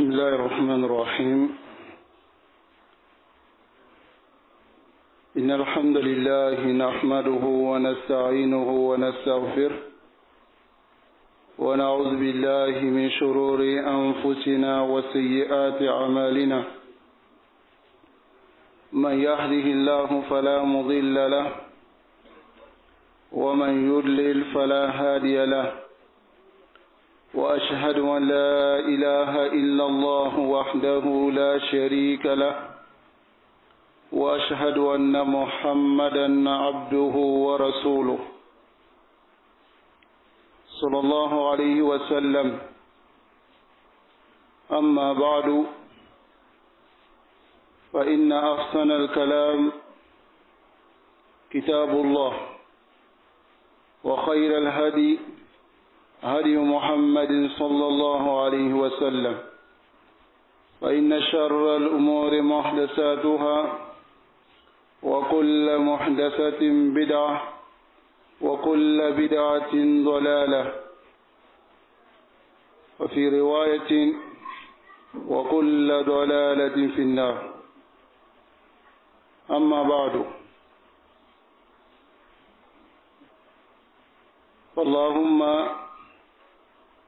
بسم الله الرحمن الرحيم إن الحمد لله نحمده ونستعينه ونستغفره ونعوذ بالله من شرور أنفسنا وسيئات أعمالنا من يهده الله فلا مضل له ومن يضلل فلا هادي له وأشهد أن لا إله إلا الله وحده لا شريك له وأشهد أن محمدا عبده ورسوله صلى الله عليه وسلم. أما بعد فإن أحسن الكلام كتاب الله وخير الهدي هدي محمد صلى الله عليه وسلم فإن شر الأمور محدثاتها وكل محدثة بدعة وكل بدعة ضلالة وفي رواية وكل ضلالة في النار. أما بعد اللهم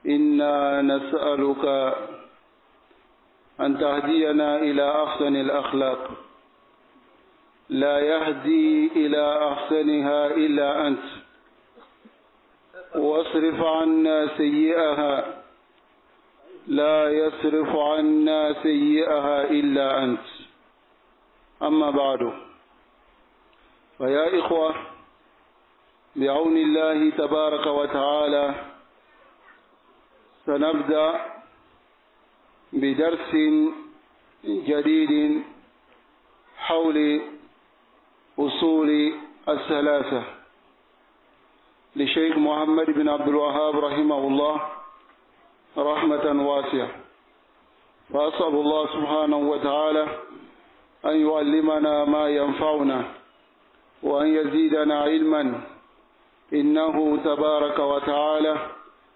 إنا نسألك أن تهدينا إلى أحسن الأخلاق لا يهدي إلى أحسنها إلا أنت واصرف عنا سيئها لا يصرف عنا سيئها إلا أنت. أما بعد فيا إخوة بعون الله تبارك وتعالى سنبدأ بدرس جديد حول أصول الثلاثة لشيخ محمد بن عبد الوهاب رحمه الله رحمة واسعة. فأسأل الله سبحانه وتعالى أن يعلمنا ما ينفعنا وأن يزيدنا علما إنه تبارك وتعالى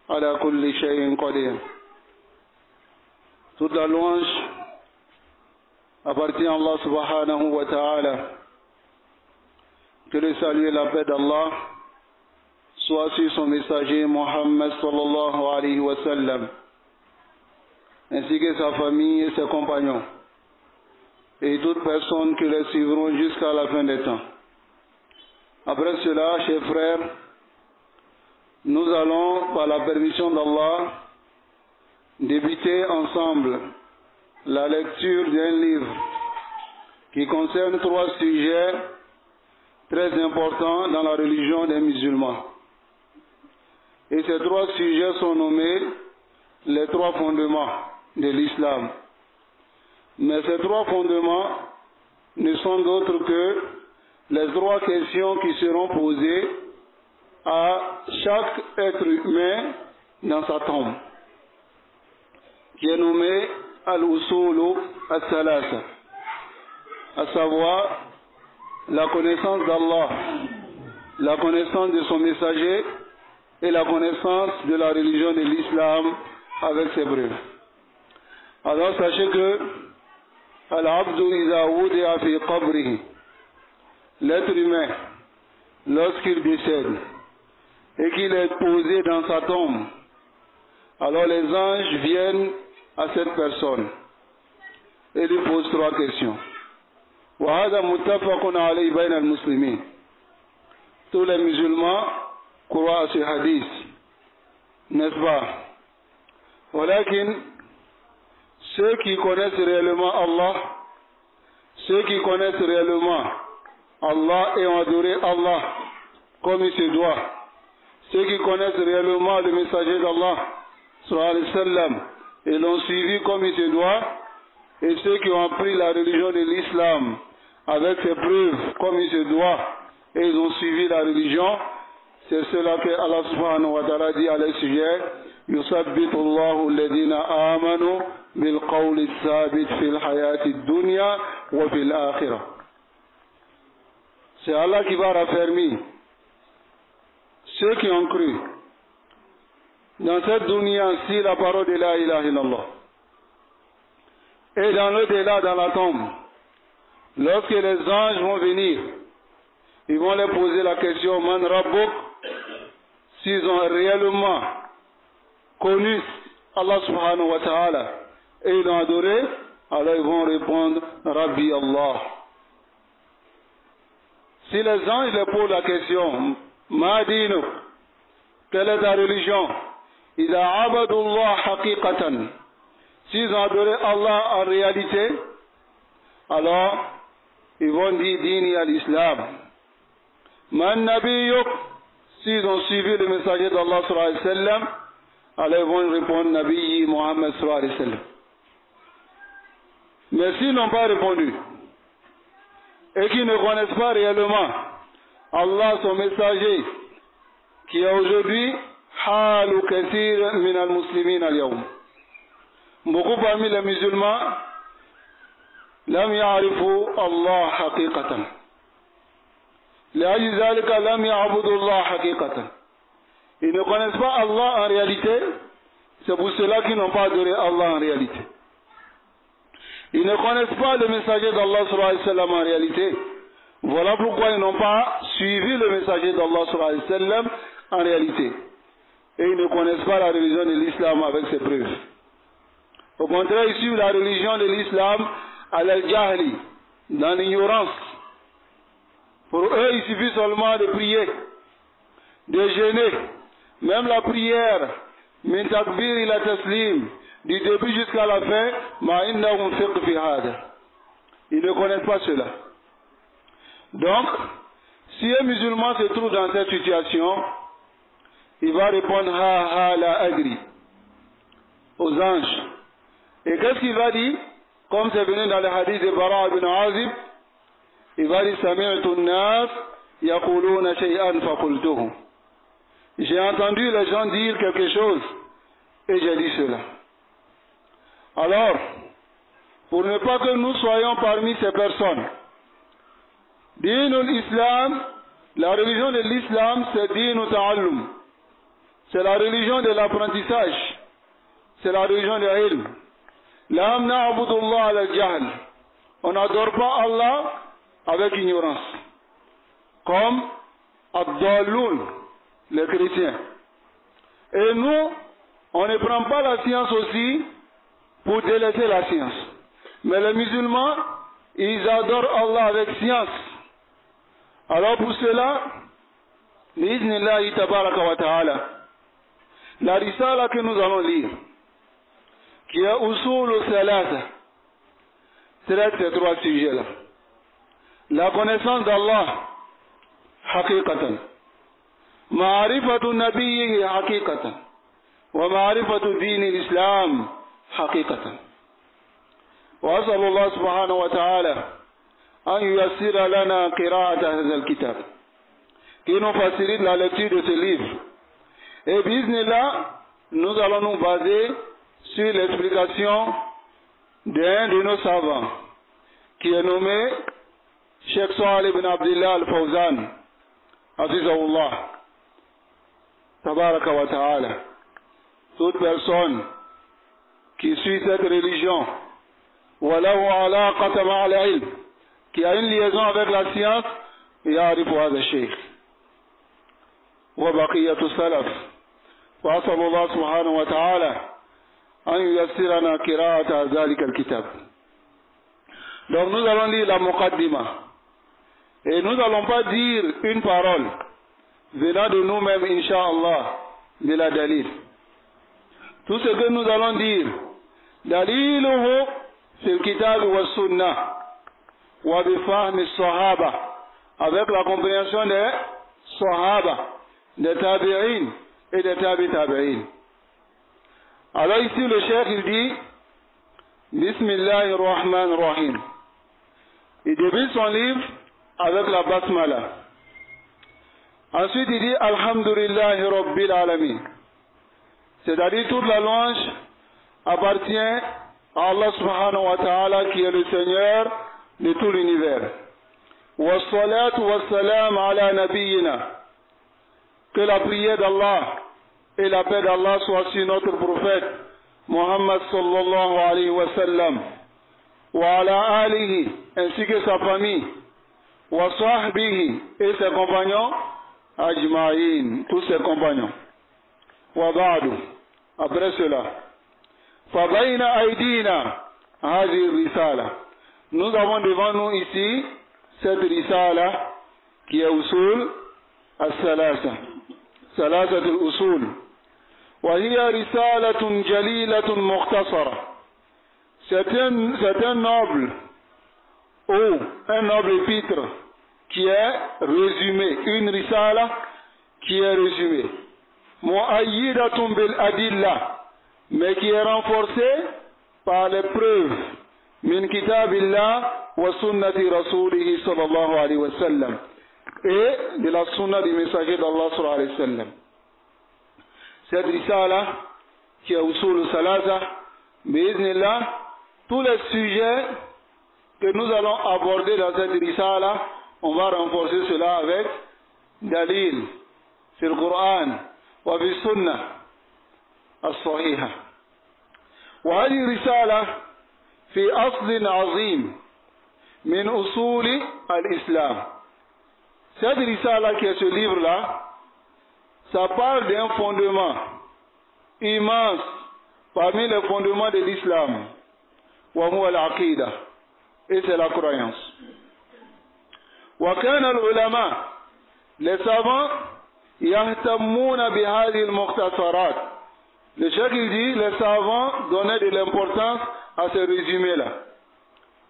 على كل شيء قدير. Toute la louange appartient à Allah subhanahu wa ta'ala. Que le salut et la paix d'Allah soient sur son messager Mohammed sallallahu alayhi wa sallam, ainsi que sa famille et ses compagnons, et toutes personnes qui les suivront jusqu'à la fin des temps. Après cela, chers frères, nous allons, par la permission d'Allah, débuter ensemble la lecture d'un livre qui concerne 3 sujets très importants dans la religion des musulmans. Et ces 3 sujets sont nommés les 3 fondements de l'islam. Mais ces 3 fondements ne sont d'autres que les 3 questions qui seront posées à chaque être humain dans sa tombe, qui est nommé Al-Usulu Al-Thalatha, à savoir la connaissance d'Allah, la connaissance de son messager et la connaissance de la religion de l'islam avec ses preuves. Alors sachez que Al-Abdu Iza Wudi'a fi qabrihi, l'être humain, lorsqu'il décède et qu'il est posé dans sa tombe, alors les anges viennent à cette personne et lui posent 3 questions. وهذا متفق عليه بين المسلمين. Tous les musulmans croient à ce hadith, n'est-ce pas? ولكن ceux qui connaissent réellement Allah, ceux qui connaissent réellement Allah et ont adoré Allah comme il se doit, ceux qui connaissent réellement le messager d'Allah sallallahu alayhi wa sallam et l'ont suivi comme il se doit, et ceux qui ont appris la religion de l'islam avec ses preuves comme il se doit, et ils ont suivi la religion, c'est cela que Allah subhanahu wa ta'ala dit à leur sujet: يثبت الله الذين آمنوا بالقول الثابت في الحياة الدنيا وفي الآخرة. C'est Allah qui va raffermir ceux qui ont cru dans cette dunya, si la parole de la ilaha illallah, Et dans l'au-delà, dans la tombe, lorsque les anges vont venir, ils vont leur poser la question, Man Rabbuk, s'ils ont réellement connu Allah subhanahu wa ta'ala et ils l'ont adoré, alors ils vont répondre, Rabbi Allah. Si les anges leur posent la question, Ma dinuk, quelle est ta religion? Ida abadullah haqiqatan. S'ils ont adoré Allah en réalité, alors ils vont dire Dini al-Islam. Man nabiyuk, s'ils ont suivi le messager d'Allah sallallahu alayhi wa sallam, alors ils vont répondre Nabi Muhammad sallallahu alayhi wa sallam. Mais s'ils n'ont pas répondu et qu'ils ne connaissent pas réellement Allah, son messager, qui est aujourd'hui halu kathir min al-muslimin al-yawm. Beaucoup parmi les musulmans lam ya'rifu Allah haqiqatan. لأجل ذلك لم يعبدوا الله حقيقة. Ils ne connaissent pas Allah en réalité, c'est pour cela qu'ils n'ont pas adoré Allah en réalité. Ils ne connaissent pas le messager d'Allah sallallahu alayhi wa sallam en réalité. Voilà pourquoi ils n'ont pas suivi le messager d'Allah sallallahu alayhi wa sallam en réalité. Et ils ne connaissent pas la religion de l'islam avec ses preuves. Au contraire, ils suivent la religion de l'islam à l'al-jahli, dans l'ignorance. Pour eux, il suffit seulement de prier, de jeûner. Même la prière, min takbir ila taslim, du début jusqu'à la fin, ma innahum fiqh fi hada. Ils ne connaissent pas cela. Donc, si un musulman se trouve dans cette situation, il va répondre ha ha la adri aux anges. Et qu'est-ce qu'il va dire? Comme c'est venu dans le hadith de Bara ibn Azib, il va dire Sami'tu an-nas yaquluna shay'an faqultuhu. J'ai entendu les gens dire quelque chose et j'ai dit cela. Alors, pour ne pas que nous soyons parmi ces personnes, Dinul Islam, la religion de l'Islam, c'est Dinu Ta'allum. C'est la religion de l'apprentissage. C'est la religion de l'ilm. La na'budullah al-jahl. On n'adore pas Allah avec ignorance. Comme Abdalloun, les chrétiens. Et nous, on ne prend pas la science aussi pour délaisser la science. Mais les musulmans, ils adorent Allah avec science. Alors pour cela, bi'iznillahi tabaraka wa ta'ala, la risala que nous allons lire, qui est Usul Salasa, traite ces trois sujets-là. La connaissance d'Allah, haqiqatan. Ma'rifatu nabiyyihi haqiqatan. Wa ma'rifatu dini l'Islam haqiqatan. Wa as'alullah subhanahu wa ta'ala an yuyassira lana qira'ata hadha al-kitab. Qui nous facilite la lecture de ce livre. Et bismillah, nous allons nous baser sur l'explication d'un de nos savants, qui est nommé Cheikh Salih ibn Abdullah al-Fawzan, Hafizahullah, Tabaraka wa Ta'ala. Toute personne qui suit cette religion, walahu alaqata ma'al ilm, qui a une liaison avec la science, ya'rifu hadha shaykh. Wa baqiyatu salaf. Wa as'alullah subhanahu wa ta'ala an yuyassirana qira'ata dhalika al-kitab. Donc nous allons lire la muqaddima. Et nous n'allons pas dire une parole venant de nous-mêmes, incha'Allah, de la dalil. Tout ce que nous allons dire, daliluhu fil kitab wa sunnah wa bifahmi sahaba, avec la compréhension des sahaba, des tabi'in et des tabi'in. Alors ici le cheikh il dit Bismillahir Rahmanir Rahim. Il débute son livre avec la basmala. Ensuite il dit Alhamdulillahi Rabbil Alamin. C'est-à-dire toute la louange appartient à Allah subhanahu wa ta'ala qui est le Seigneur de tout l'univers. Wa salatu wa salam ala nabiyyina. Que la prière d'Allah et la paix d'Allah soit sur notre prophète Muhammad sallallahu alayhi wa sallam. wa ala alihi, ainsi que sa famille, wa sahbihi, et ses compagnons, ajma'in, tous ses compagnons. Wa ba'du, après cela, fa bayna aydina hadhihi risala. Nous avons devant nous ici cette risala qui est usul as-salasa, salasat al-usul. وهي رسالة جليلة مختصرة. C'est un noble ou un noble épître qui est résumé, une risala qui est résumée. Mu'ayyidatun bil adilla, mais qui est renforcée par les preuves min kitabillah wa sunnati rasulih sallallahu alayhi wa sallam, et de la sunna du messager d'Allah sallallahu alayhi wa sallam. Cette risala qui est usul salasa, bi'iznillah, tous les sujets que nous allons aborder dans cette risala, on va renforcer cela avec dalil sur le Coran wa bi sunnah as-sahiha. Wa hadhihi risala fi aslin azim min usuli al-islam. Cette risala qui est ce livre-là, ça parle d'un fondement immense parmi les fondements de l'islam. Wa huwa al-aqida, et c'est la croyance. Wa kana al-ulama, les savants, yahtammuna bi hadhihi al-mukhtasarat. Le cheikh il dit, les savants donnaient de l'importance à ce résumé-là.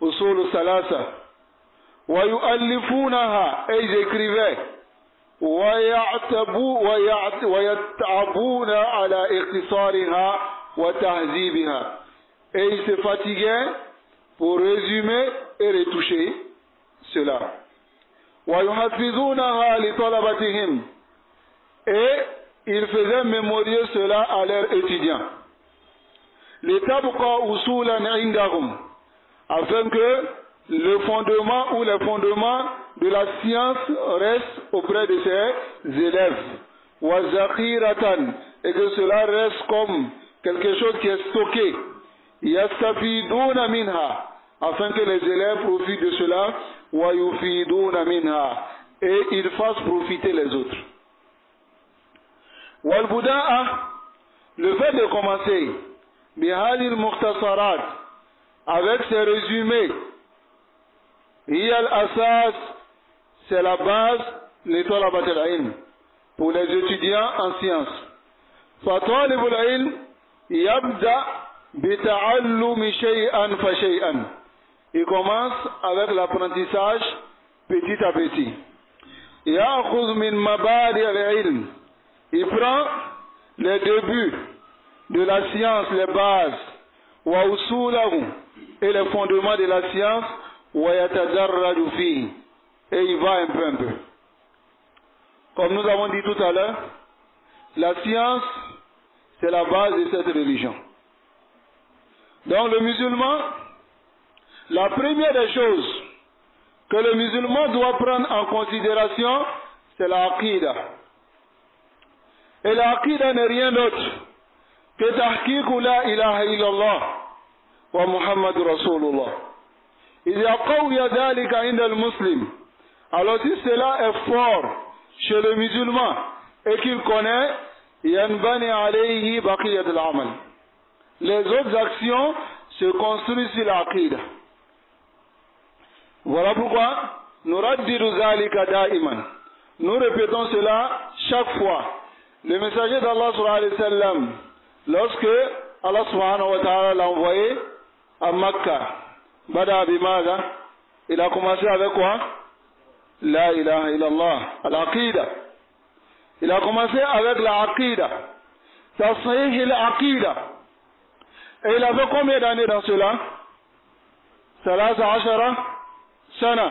Usul salasa. Wa yu'allifunaha, et ils écrivaient. ويتعبون على اختصارها وتهذيبها, et ils se fatiguaient pour résumer et retoucher cela. ويحفظونها لطلبتهم, et ils faisaient mémorier cela à leurs étudiants. لتبقى أصولا عندهم, afin que le fondement ou les fondements de la science reste auprès de ses élèves. وَزَخِيرَةً, et que cela reste comme quelque chose qui est stocké. يَسْتَفِيدُونَ مِنْهَا, afin que les élèves profitent de cela. وَيُفِيدُونَ مِنْهَا, et ils fassent profiter les autres. وَالْبُدَاءَ, le fait de commencer بِهَذِهِ الْمُخْتَصَرَاتِ, avec ces résumés, هي الأساس, c'est la base لطلبة العلم, pour les étudiants en sciences. فطالب العلم يبدأ بتعلم شيئا فشيئا, il commence avec l'apprentissage petit à petit. يأخذ من مبادئ العلم, il prend les débuts de la science, les bases, وأصوله, et les fondements de la science, ويتدرج فيه, et il va un peu. Comme nous avons dit tout à l'heure, la science, c'est la base de cette religion. Donc le musulman, la première des choses que le musulman doit prendre en considération, c'est la aqida. Et la aqida n'est rien d'autre que tahqiq la ilaha illallah wa Muhammadur Rasulullah. إذا قوي ذلك عند المسلم, alors si cela est fort chez le musulman et qu'il connaît, ينبني عليه بقية العمل, les autres actions se construisent sur l'aqida. Voilà pourquoi nous raddidu zalika da'iman, nous répétons cela chaque fois. Le messager d'Allah sallallahu alayhi wa sallam, lorsque Allah subhanahu wa ta'ala l'a envoyé à Makkah, Bada bimada, il a commencé avec quoi? La ilaha illallah, al-aqida. Il a commencé avec la aqida. Tasrih al-aqida. Et il avait combien d'années dans cela? Salasa ashara sana.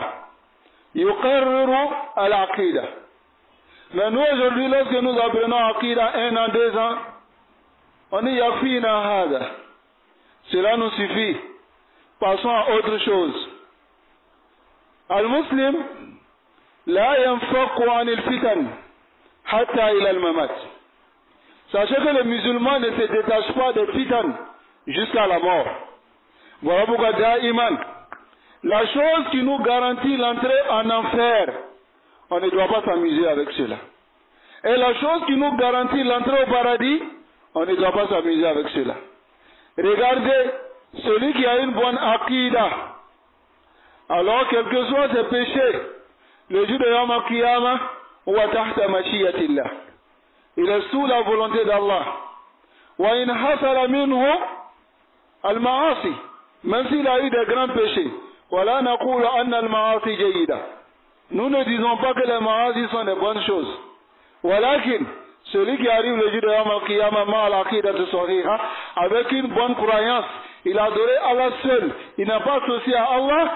Yuqarriru al-aqida. Mais nous aujourd'hui, lorsque nous apprenons aqida 1 an, 2 ans, on dit yafina hada. Cela nous suffit. Passons à autre chose. Al-Muslim la yanfaqu anil fitan hatta ila al-mamat. Sachez que le musulman ne se détache pas des fitan jusqu'à la mort. Voilà pourquoi Da'iman, la chose qui nous garantit l'entrée en enfer, on ne doit pas s'amuser avec cela. Et la chose qui nous garantit l'entrée au paradis, on ne doit pas s'amuser avec cela. Regardez, celui qui a une bonne aqida, alors quel que soient ses péchés, le jour de Yom al-Qiyamah, wa tahta mashiyatillah, il est sous la volonté d'Allah. Wa in hasala minhu al-ma'asi, même s'il a eu des grands péchés, wala naqulu anna al-ma'asi jayyida. Nous ne disons pas que les ma'asi sont des bonnes choses. Walakin, celui qui arrive le jour de Yom al-Qiyamah ma'al aqidatu sahiha, avec une bonne croyance, il a adoré Allah seul, il n'a pas associé à Allah,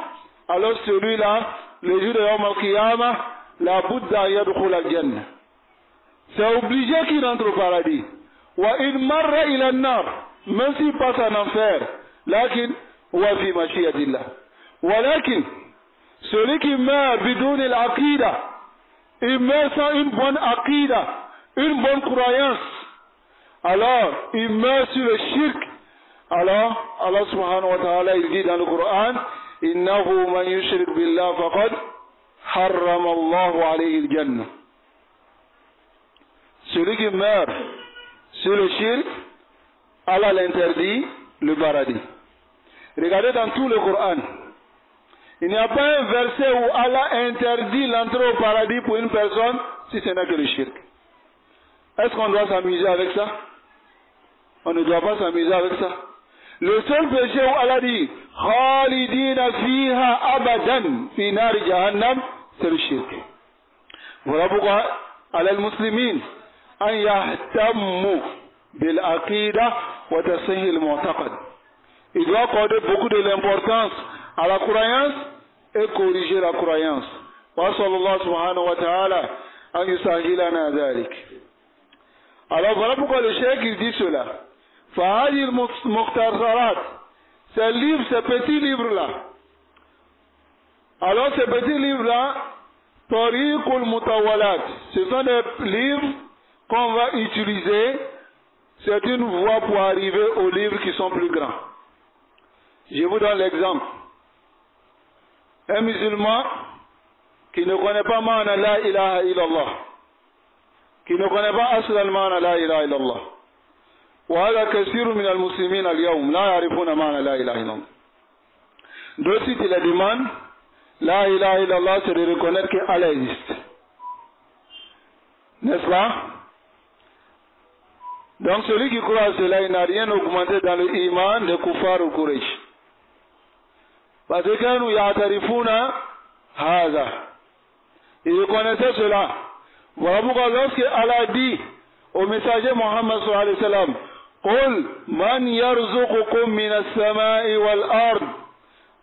alors celui-là, le jour de Yom al-Qiyamah, la Bouddha yadkhul al-Jannah. C'est obligé qu'il entre au paradis. Wa in marra ila an-nar, même s'il passe en enfer, lakin wa fi mashiyatillah. Walakin, celui qui meurt bidoun al-aqida, il meurt sans une bonne aqida, une bonne croyance, alors il meurt sur le shirk. Alors Allah subhanahu wa ta'ala il dit dans le Coran, innahu man yushrik billah faqad harrama Allahu alayhi al-jannah. Celui qui meurt sur le shirk, Allah l'interdit le paradis. Regardez dans tout le Coran, il n'y a pas un verset où Allah interdit l'entrée au paradis pour une personne si ce n'est que le shirk. Est-ce qu'on doit s'amuser avec ça? On ne doit pas s'amuser avec ça. Le seul péché où Allah dit Khalidina fiha abadan fi nar jahannam, c'est le shirk. Voilà pourquoi al muslimin an yahtammu bil aqida wa tasihih al mu'taqad. Il doit accorder beaucoup de l'importance à la croyance et corriger la croyance. Wa sallallahu subhanahu wa ta'ala an yusahhilana dhalik. Alors voilà pourquoi le cheikh il dit cela. Fahadil Mukhtasarat, ces livres, ces petits livres-là. Alors ces petits livres-là, Tariqul Mutawalat, ce sont des livres qu'on va utiliser. C'est une voie pour arriver aux livres qui sont plus grands. Je vous donne l'exemple. Un musulman qui ne connaît pas Ma'na la ilaha illallah, qui ne connaît pas Aslan Ma'na la ilaha illallah. وهذا كثير من المسلمين اليوم لا يعرفون معنى لا إله إلا الله. D'autres sites la demandent, la ilaha illallah, c'est de reconnaître qu'Allah existe. N'est-ce pas? Donc celui qui croit à cela, il n'a rien augmenté dans le iman de Kufar ou Quraysh. Parce que nous ya'tarifuna haza. Ils reconnaissaient cela. Voilà pourquoi lorsque Allah dit au messager Muhammad sallallahu alayhi wa sallam, قل من يرزقكم من السماء والأرض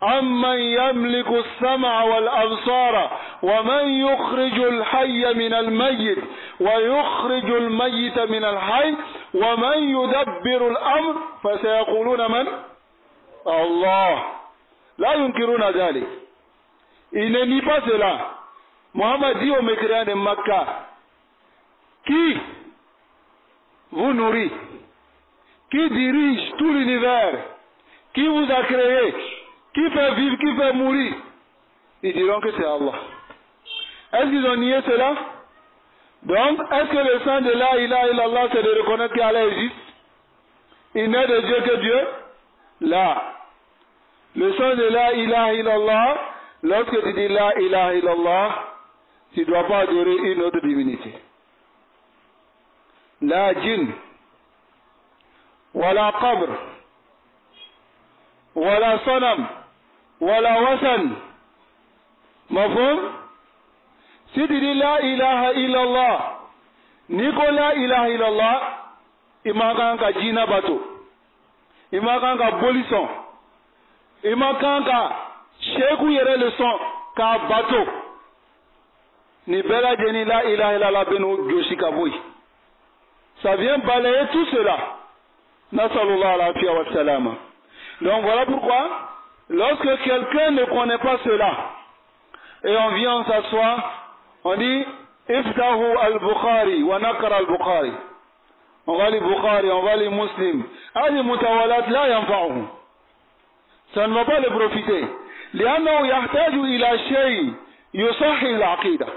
أمن يملك السمع والأبصار ومن يخرج الحي من الميت ويخرج الميت من الحي ومن يدبر الأمر فسيقولون من؟ الله. لا ينكرون ذلك. Il ne nie pas cela. Muhammad dit aux mécréants de Makkah, qui vous nourrit, qui dirige tout l'univers, qui vous a créé, qui fait vivre, qui fait mourir, ils diront que c'est Allah. Est-ce qu'ils ont nié cela? Donc, est-ce que le sens de la ilaha illallah, c'est de reconnaître qu'Allah existe? Il n'est de Dieu que Dieu? Là. Le sens de la ilaha illallah, lorsque tu dis la ilaha illallah, tu ne dois pas adorer une autre divinité. La djinn, wala qabr, wala sanam, wala wasan. Mafhum? Si tu dis la ilaha illallah, niko la ilaha illallah, imakanka jina bato, imakanka bolison, imakanka sheku yere le son ka bato, ni bela jeni la ilaha illallah benu joshika boy. Ça vient balayer tout cela. Nasallallahu alayhi wa sallam. Donc voilà pourquoi, lorsque quelqu'un ne connaît pas cela, et on vient s'asseoir, on dit, Iftahu al-Bukhari, wa nakara al-Bukhari. On va les Bukhari, on va les Muslims. Ali mutawalat la yanfa'uhum. ça ne va pas le profiter. لأنه يحتاج إلى شيء يصحح العقيدة.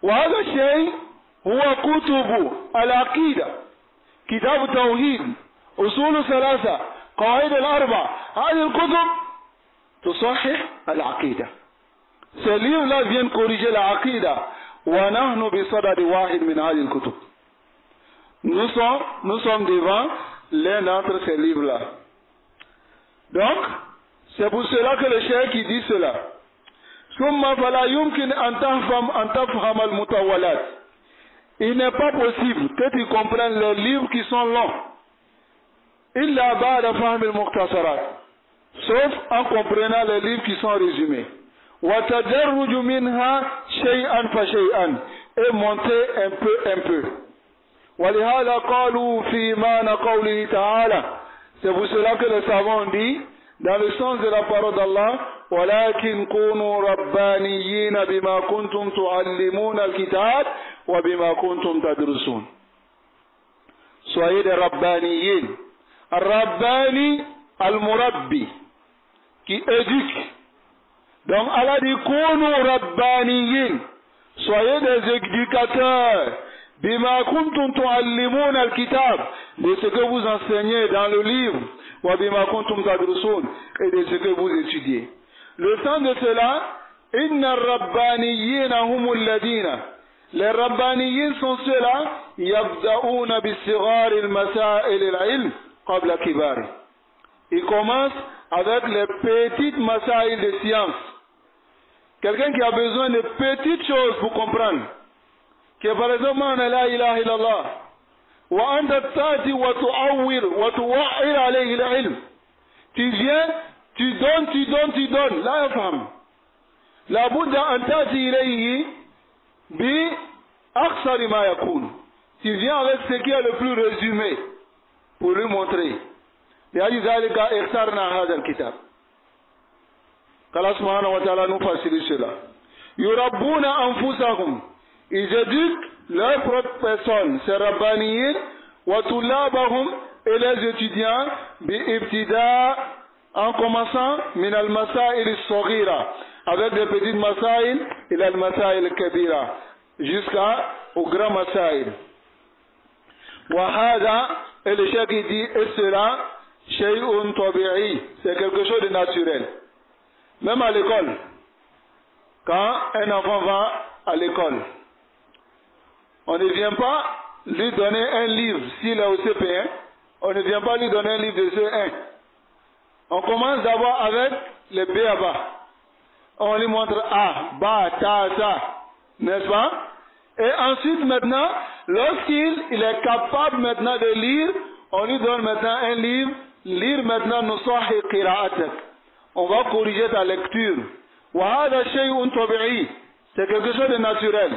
وهذا الشيء هو كتب العقيدة، كتاب التوحيد، أصول ثلاثة، قواعد الأربع. هذه الكتب تصحح العقيدة. Ces livres-là viennent corriger la aqidah. ونحن بصدد واحد من هذه الكتب. Nous sommes devant l'un d'entre ces livres-là. Donc, c'est pour cela que le cheikh dit cela. ثم فلا يمكن أن تفهم المطولات. Il n'est pas possible que tu comprennes les livres qui sont longs. إلا بعد فهم المختصرات. Sauf en comprenant les livres qui sont résumés. وتدرج منها شيئا فشيئا. Et monter un peu. ولهذا قالوا في معنى قوله تعالى. C'est pour cela que les savants disent dans le sens de la parole d'Allah, ولكن كونوا ربانيين بما كنتم تعلمون الكتاب وبما كنتم تدرسون. Soyez des rabbaniyin. Rabbani al-murabbi, qui éduque. Donc Allah dit كونوا ربانيين. Soyez des éducateurs. بما كنتم تعلمون الكتاب, de ce que vous enseignez dans le livre. وبما كنتم تدرسون, et de ce que vous étudiez. Le sens de cela, إن الربانيين هم الذين, les rabbaniyin sont ceux-là, يبدأون بالصغار المسائل العلم قبل كبار. Ils commencent avec les petites masail de science. Quelqu'un qui a besoin de petites choses pour comprendre. Que par exemple, la ilaha illallah. وأنت تأتي وتعور وتوعر عليه العلم. Tu viens, tu donnes. لا يفهم. لابد أن تأتي إليه بأقصر ما يكون. Tu viens avec ce qui est le plus résumé pour lui montrer. لذلك اخترنا هذا الكتاب. Allah subhanahu wa ta'ala nous facilite cela. يربون أنفسهم. Ils éduquent leur propre personne, c'est rabbaniyin, wa tulabahum, et les étudiants, bi-ibtida, en commençant, min al-masail al-saghira, avec des petites masail, et al-masail al-kabira, jusqu'au grand masail. Wa hada, et le cheikh dit, et cela, shay'un tabi'i, c'est quelque chose de naturel. Même à l'école, quand un enfant va à l'école, on ne vient pas lui donner un livre s'il est au CP1. On ne vient pas lui donner un livre de C1. On commence d'abord avec le B à bas. On lui montre A, Ba, Ta, Ta. N'est-ce pas? Et ensuite maintenant, lorsqu'il est capable maintenant de lire, on lui donne maintenant un livre. Lire maintenant Nusahi Qira'atak. On va corriger ta lecture. Wa hada shay'un tabi'i. C'est quelque chose de naturel.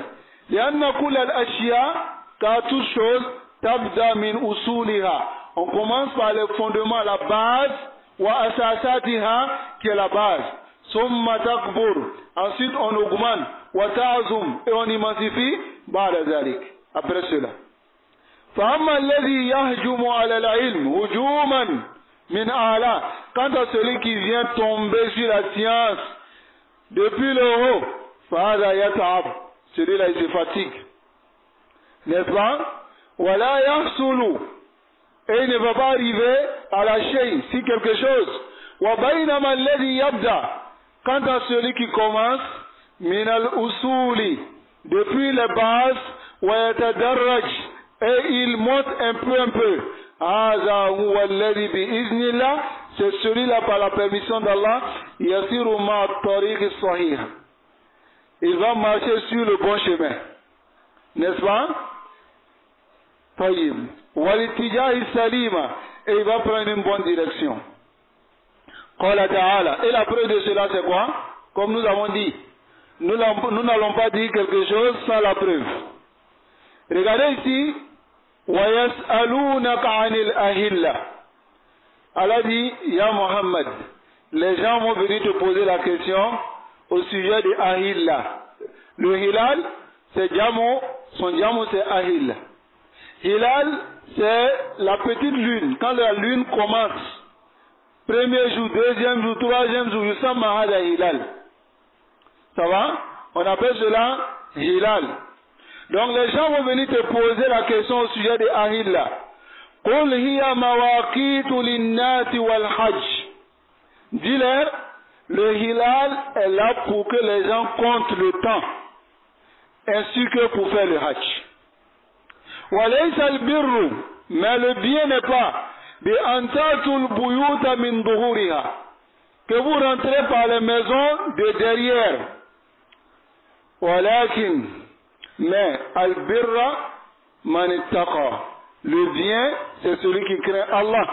لأن كل الأشياء, car toute chose, تبدأ من أصولها. On commence par le fondement, la base, وأساساتها, qui est la base. ثم تكبر. Ensuite on augmente. وتعظم, et on immensifie. بعد ذلك. Après cela. فأما الذي يهجم على العلم هجوما من أعلى. Quant à celui qui vient tomber sur la science depuis le haut, فهذا يتعب. Celui-là, il se fatigue. N'est-ce pas? Voilà, yahsulu. Et il ne va pas arriver à la shay, si quelque chose. Wa baynama alladhi yabda. Quant à celui qui commence, min al-usuli, depuis les bases, wa yatadarraj, et il monte un peu. Hadha huwa alladhi bi iznillah, c'est celui-là par la permission d'Allah, yasiru ma at-tariq as-sahih. Il va marcher sur le bon chemin. N'est-ce pas? Taïm. Walitijahi salima. Et il va prendre une bonne direction. Qala ta'ala. Et la preuve de cela, c'est quoi? Comme nous avons dit. Nous n'allons pas dire quelque chose sans la preuve. Regardez ici. Wa yas'alunaka 'anil ahilla. Allah dit, Ya Muhammad, les gens vont venir te poser la question au sujet de Ahilla. Le Hilal, c'est Djamo, son Djamo c'est Ahilla. Hilal, c'est la petite lune. Quand la lune commence Premier jour, deuxième jour, troisième jour, yusamma hada hilal. Ça va? On appelle cela hilal. Donc les gens vont venir te poser la question au sujet des ahilla. Qul hiya mawaqitu linnati wal hajj. Dis-leur, le hilal est là pour que les gens comptent le temps, ainsi que pour faire le hajj. Wa laysa al-birru, mais le bien n'est pas bi antatul buyuta min duhuriha, que vous rentrez par les maisons de derrière. Walakin, mais al-birra man ittaqa, le bien c'est celui qui craint Allah.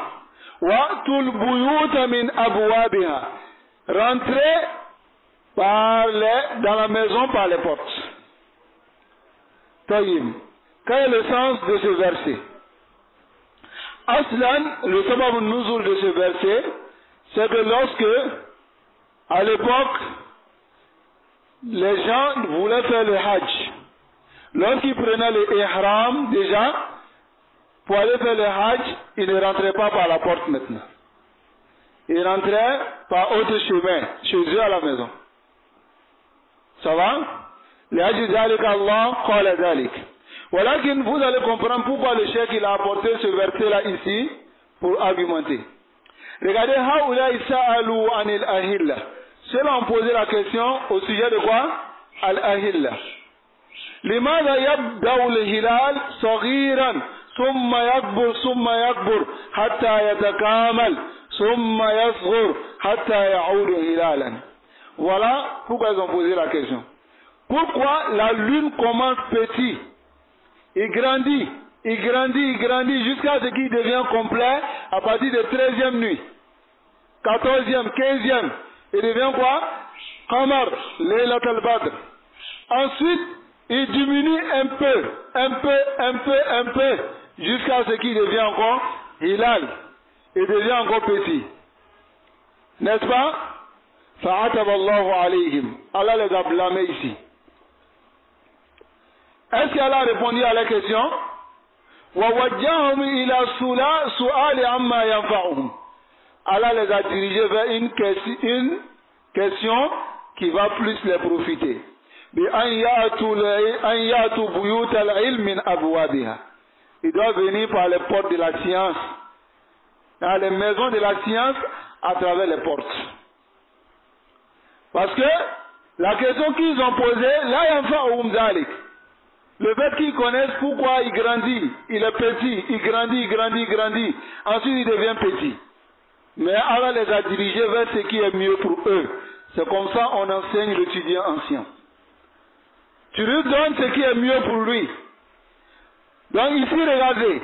Wa'tul buyuta min abwabiha, rentrez dans la maison par les portes. Taïm. Quel est le sens de ce verset? Aslan, le sabab nuzul de ce verset, c'est que lorsque, à l'époque, les gens voulaient faire le hajj, lorsqu'ils prenaient le ihram déjà, pour aller faire le hajj, ils ne rentraient pas par la porte maintenant. Ils rentraient par autre chemin, chez eux à la maison. Ça va? Le hajj zalika Allah qala zalik. Voilà que vous allez comprendre pourquoi le cheikh il a apporté ce verset-là ici pour argumenter. Regardez, haoula sa'alu anil ahilla. Ceux-là ont posé la question au sujet de quoi? Al-ahilla. Limadha yabda'u al-hilal saghiran thumma yakbur hatta yatakamal thumma yasghur hatta ya'udu hilalan. Voilà pourquoi ils ont posé la question. Pourquoi la lune commence petit? Il grandit jusqu'à ce qu'il devienne complet à partir de 13e nuit, 14e, 15e. Il devient quoi? Qamar, Laylat al-Badr. Ensuite, il diminue un peu, jusqu'à ce qu'il devienne encore hilal. Il devient encore petit. N'est-ce pas? Fa'ataballahu alayhim. Allah les a blâmés ici. Est-ce qu'Allah a répondu à la question? Allah les a dirigés vers une question qui va plus les profiter. Ils doivent venir par les portes de la science, dans les maisons de la science, à travers les portes. Parce que la question qu'ils ont posée, la yanfa'uhum dhalik. Le fait qu'ils connaissent pourquoi il grandit, il est petit, il grandit, ensuite il devient petit. Mais Allah les a dirigés vers ce qui est mieux pour eux. C'est comme ça on enseigne l'étudiant ancien. Tu lui donnes ce qui est mieux pour lui. Donc ici regardez,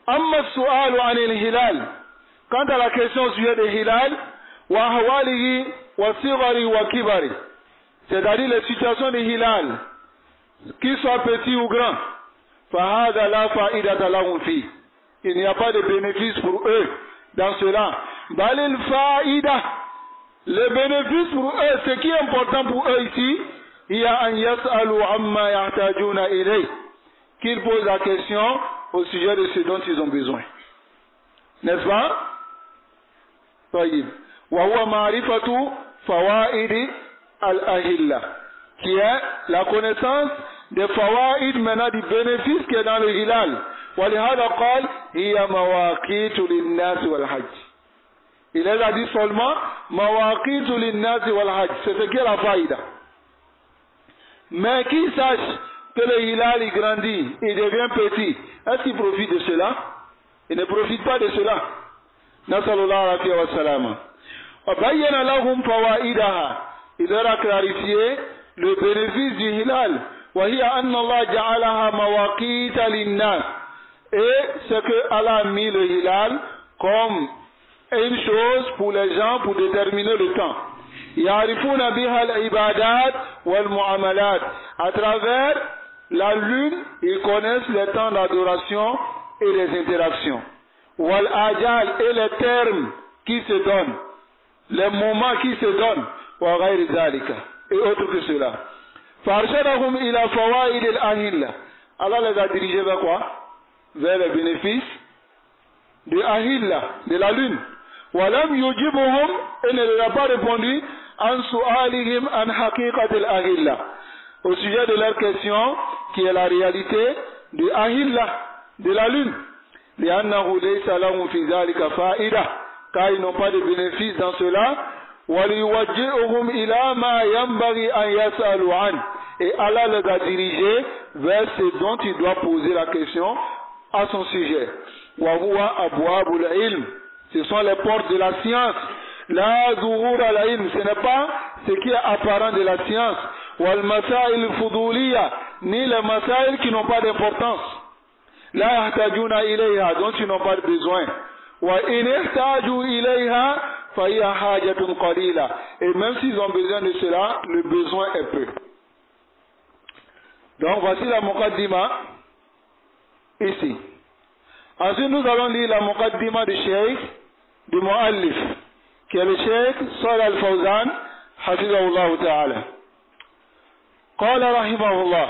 amma su'alu anil hilal. Quant à la question sur le hilal, wa hawalihi wa sighari wa kibari, c'est-à-dire les situations de hilal, qu'ils soient petits ou grands, il n'y a pas de bénéfice pour eux dans cela. Le bénéfice pour eux, ce qui est important pour eux ici, qu'ils posent la question au sujet de ce dont ils ont besoin. N'est-ce pas? Qui est la connaissance des fawaïd, maintenant du bénéfice qui est dans le hilal. Il les a dit seulement mawaqitu linnasi wal hajj, c'est ce qui est la faïda. Mais qui sache que le hilal il grandit, il devient petit, est-ce qu'il profite de cela? Il ne profite pas de cela. Nasallallahu alayhi wa sallam. Bayyana lahum fawaidaha. Il leur a clarifié le bénéfice du hilal. وهي أن الله جعلها مواقيت للناس. Et c'est que Allah a mis le hilal comme une chose pour les gens pour déterminer le temps. يعرفون بها العبادات والمعاملات. À travers la lune, ils connaissent les temps d'adoration et les interactions. والآجال et les termes qui se donnent, les moments qui se donnent. وغير ذلك et autre que cela. فارشدهم إلى فوائد الأهلة. Allah les a dirigés vers quoi? Vers les bénéfices de Ahilla, de la lune. Walam yujibuhum, et ne leur a pas répondu an su'alihim an haqiqat al-ahilla, au sujet de leur question qui est la réalité de ahilla, de la lune. لأنه ليس لهم في ذلك فائدة, car ils n'ont pas de bénéfice dans cela. وَلِيُوَجِّئُهُمْ إِلَى مَا يَنْبَغِي أَنْ يَسْأَلُوا عَنْهُ, et Allah les a dirigés vers ce dont il doit poser la question à son sujet. وَهُوَ أَبْوَابُ الْعِلْمِ, ce sont les portes de la science. La zuhur al-ilm, ce n'est pas ce qui est apparent de la science. وَالْمَسَائِلِ الْفُضُولِيَّةِ, ni les masaïl qui n'ont pas d'importance. La yahtajuna ilayha, dont ils n'ont pas besoin. Wa in ihtaju ilayha fa hiya hajatun qalila, et même s'ils ont besoin de cela, le besoin est peu. Donc voici la muqaddima ici. Ensuite nous allons lire la muqaddima du Cheikh, du Muallif, qui est le Cheikh Salih Al-Fawzan hafizahullah ta'ala. Qala rahimahullah,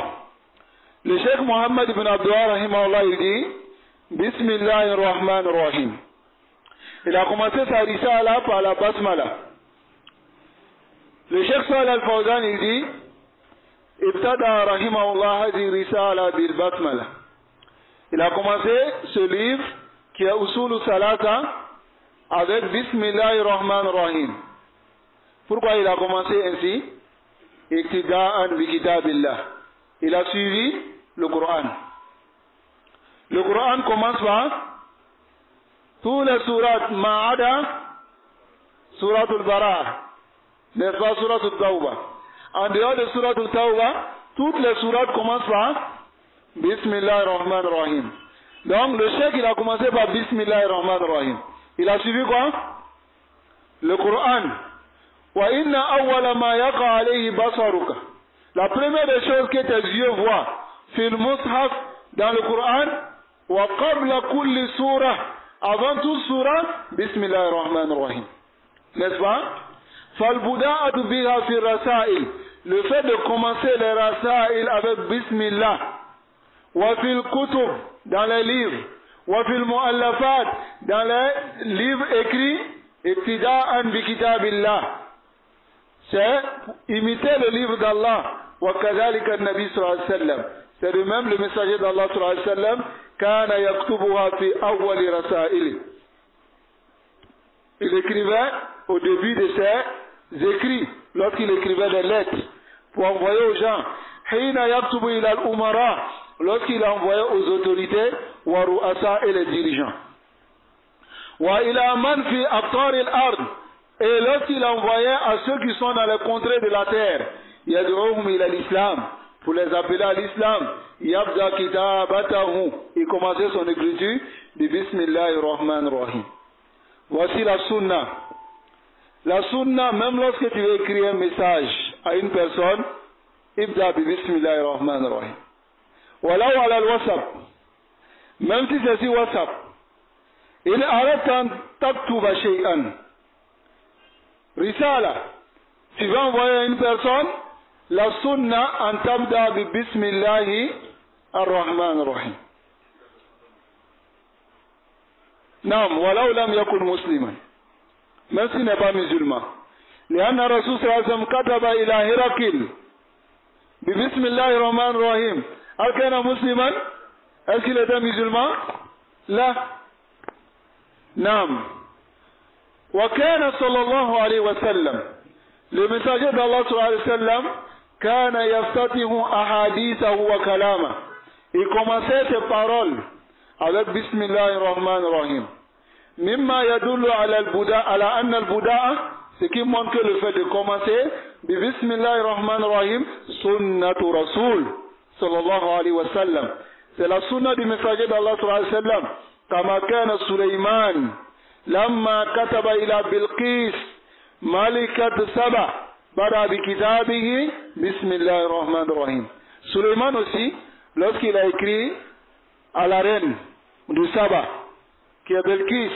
le Cheikh Mohammed ibn Abdullah rahimahullah, il dit Bismillahir Rahmanir Rahim. Il a commencé sa risala par la basmala. Le Cheikh Salih Al-Fawzan, il dit Ibtada rahimahullah hadhi risala bil basmala. Il a commencé ce livre qui est Usul Salata avec Bismillahir Rahmanir Rahim. Pourquoi il a commencé ainsi? Iktida'an bi kitabillah. Il a suivi le Coran. Le Coran commence par tous les sourates ma'ada, surat al-Bara, n'est-ce pas, surat al-Tawbah. En dehors de surat al-Tawbah, toutes les sourates commencent par Bismillahir Rahmanir Rahim. Donc le cheikh, il a commencé par Bismillahir Rahmanir Rahim. Il a suivi quoi? Le Coran. Wa inna awwala ma yaqa alayhi basaruka. La première des choses que tes yeux voient, fil mushaf, dans le Coran, wa qabla kulli surah, avant toute surah, Bismillahir Rahmanir Rahim. N'est-ce pas? Fal buda'atu biha fi rasail, le fait de commencer les rasail avec Bismillah, wa fil kutub, dans les livres, wa fil mu'allafat, dans les livres écrits, iktida'an bi kitabillah, c'est imiter le livre d'Allah. Wa kadhalika an-nabi sallallahu alayhi wa sallam, c'est de même le messager d'Allah sallallahu alayhi wa sallam, kana yaktubuha fi awwali rasaili, il écrivait au début de ses écrits, lorsqu'il écrivait des lettres pour envoyer aux gens, hina yaktubu ila al-umara, lorsqu'il envoyait aux autorités, wa ru'asa, et les dirigeants, wa ila man fi aqtar al-ard, et lorsqu'il envoyait à ceux qui sont dans les contrées de la terre, yad'uhum ila l'islam, pour les appeler à l'islam, yabda kitabatahu, il commençait son écriture de Bismillahir Rahmanir Rahim. Voici la sunna. La sunna, même lorsque tu veux écrire un message à une personne, ibda bi Bismillahir Rahmanir Rahim. Walau ala al-WhatsApp, même si c'est sur WhatsApp, in arata an taktuba shay'an, risala, tu vas envoyer à une personne, la sunna an tabda bi Bismillahi ar-Rahman ar-Rahim. Naam, walau lam yakun musliman, même s'il n'est pas musulman. لأن الرسول صلى الله عليه وسلم كتب إلى هرقل ببسم الله الرحمن الرحيم. هل كان مسلما؟ Est-ce qu'il était musulman? لا. نعم. وكان صلى الله عليه وسلم, le messager d'Allah صلى الله عليه وسلم, كان يفتتح أحاديثه وكلامه, il commençait ses paroles avec بسم الله الرحمن الرحيم. مما يدل على أن البداء, ce qui montre que le fait de commencer بسم الله الرحمن الرحيم سنة رسول صلى الله عليه وسلم, c'est la sunna du messager d'Allah صلى الله عليه وسلم. كما كان سليمان لما كتب إلى بلقيس ملكة سبع بدأ بكتابه بسم الله الرحمن الرحيم. Suleiman aussi, lorsqu'il a écrit à la reine du Saba, qui est Belkis,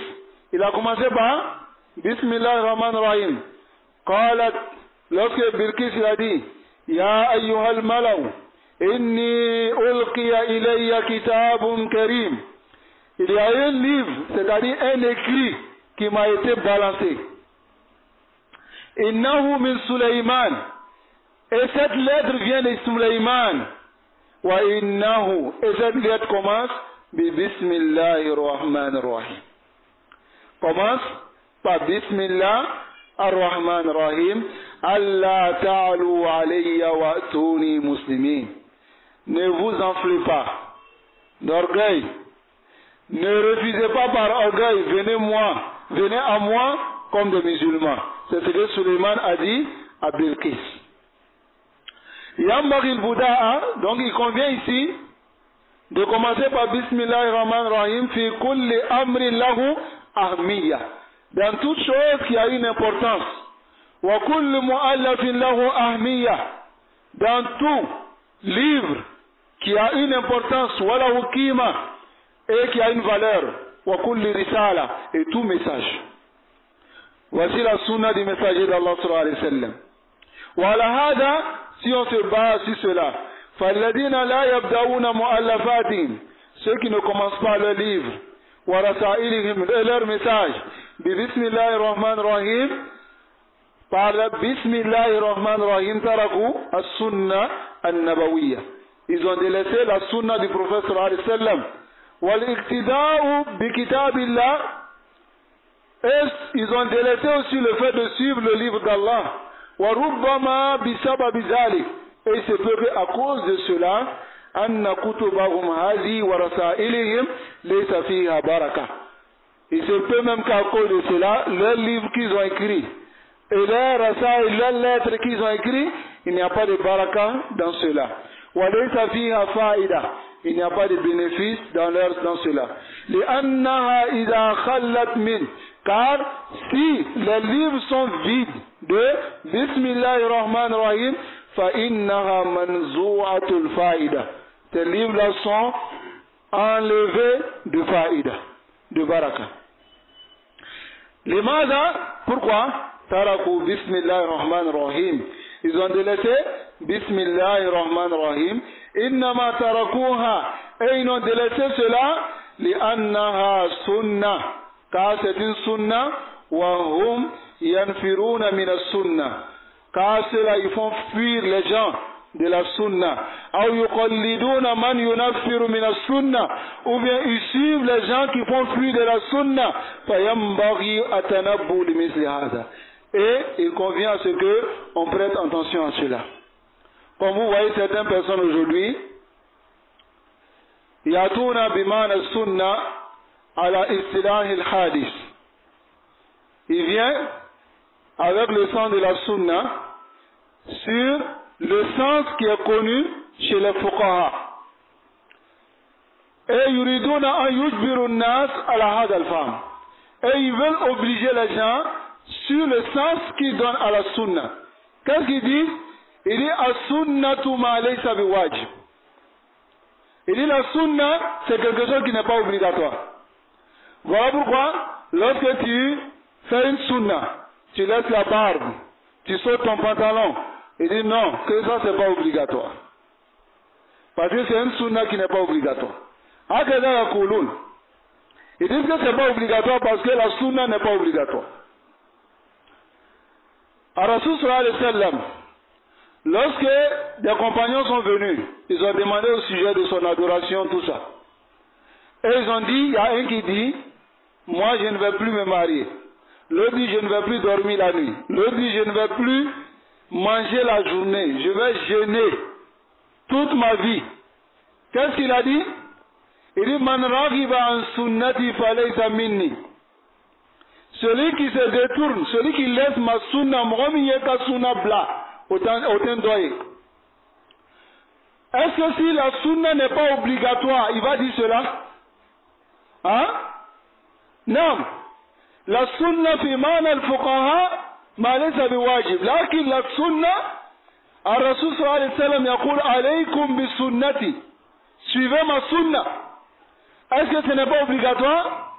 il a commencé par Bismillah ar-Rahman ar-Rahim. Qalat, lorsque Belkis il a dit, Ya ayyuhal malaw, inni ulqiya ilayya kitabun karim. Il y a un livre, c'est-à-dire un écrit qui m'a été balancé. Innahu min Sulayman. Et cette lettre vient de Sulayman. Wa innahu. Et cette lettre commence bi Bismillahir Rahmanir Rahim. Commence par Bismillah ar-Rahman ar-Rahim. Allah ta'alu alayya wa atuni muslimin. Ne vous enflez pas d'orgueil. Ne refusez pas par orgueil. Venez à moi comme des musulmans. C'est ce que Suleiman a dit à Bilqis. Yambaghi al-Buda'a, donc il convient ici de commencer par Bismillahir-Rahmanir-Rahim fi kulli amri lahu ahmiya. Dans toute chose qui a une importance. Wa kulli mu'allafin lahu ahmiya. Dans tout livre qui a une importance, wala hukima, et qui a une valeur, wa kulli risala, et tout message. Voici la sunna du messager d'Allah sallallahu alayhi wa sallam. Voilà hada, si on se base sur cela, falladina la yabdaouna mu'allafatihim, ceux qui ne commencent pas leur livre, wa rasailihim, leur message, bi bismillahir rahmanir rahim, par le bismillahir rahmanir rahim, taraku as-sunna an-nabawiyya. Ils ont délaissé la sunna du prophète sallallahu alayhi wa sallam. Wal iqtida'u bi kitabillah. Et ils ont délaissé aussi le fait de suivre le livre d'Allah. Wa rubbama bi sababi zalik. Et il se peut qu'à cause de cela, anna kutubahum hazi wa rasailihim laysa fiha baraka. Il se peut même qu'à cause de cela, leurs livres qu'ils ont écrits et leurs rasail, leurs lettres qu'ils ont écrits, il n'y a pas de baraka dans cela. Wa laysa fiha faida. Il n'y a pas de bénéfice dans cela. Li'annaha idha khallat min. Car si les livres sont vides de Bismillahirrahmanirrahim, fa innaha manzu'atul faida. Ces livres-là sont enlevés de faida, de baraka. Limada, pourquoi? Taraku Bismillahirrahmanirrahim. Ils ont délaissé Bismillahirrahmanirrahim. Innama tarakuha. Et ils ont délaissé cela li'annaha sunnah. Car c'est une sunna, wa hum yanfiruna min as-sunnah. Car cela ils font fuir les gens de la sunna. Ou yuqalliduna man yunaffiru min as-sunnah. Ou bien ils suivent les gens qui font fuir de la sunna. Fayambaghi atanabbu li misli hadha. Et il convient à ce que on prête attention à cela. Comme vous voyez certaines personnes aujourd'hui, yatuna bimana sunna ala istilah al-hadith. Il vient avec le sens de la sunna sur le sens qui est connu chez les fuqaha. Et yuriduna an yujbiru an-nas ala hadha al-fahm. Et ils veulent obliger les gens sur le sens qu'ils donnent à la sunna. Qu'est-ce qu'ils disent? Il dit as-sunnatu ma laysa biwajib. Il dit la sunna, c'est quelque chose qui n'est pas obligatoire. Voilà pourquoi, lorsque tu fais une sunna, tu laisses la barbe, tu sautes ton pantalon, il dit non, que ça c'est pas obligatoire. Parce que c'est une sunna qui n'est pas obligatoire. Ils disent que c'est pas obligatoire parce que la sunna n'est pas obligatoire. Ar-Rasul sallallahu alayhi wa sallam, lorsque des compagnons sont venus, ils ont demandé au sujet de son adoration, tout ça. Et ils ont dit, il y a un qui dit, moi je ne vais plus me marier. L'autre dit, je ne vais plus dormir la nuit. L'autre dit, je ne vais plus manger la journée. Je vais jeûner toute ma vie. Qu'est-ce qu'il a dit? Il dit, man raghiba an sunnati falaysa minni. Celui qui se détourne, celui qui laisse ma sunna, m'romiyeka sunna bla, autant doyer. Est-ce que si la sunna n'est pas obligatoire, il va dire cela? Hein? Non. La sunna fi mana al-fuqaha ma laysa biwajib. Lakin la sunna, Ar-Rasul sallallahu alayhi wa sallam yaqul alaykum bi sunnati. Suivez ma sunna. Est-ce que ce n'est pas obligatoire?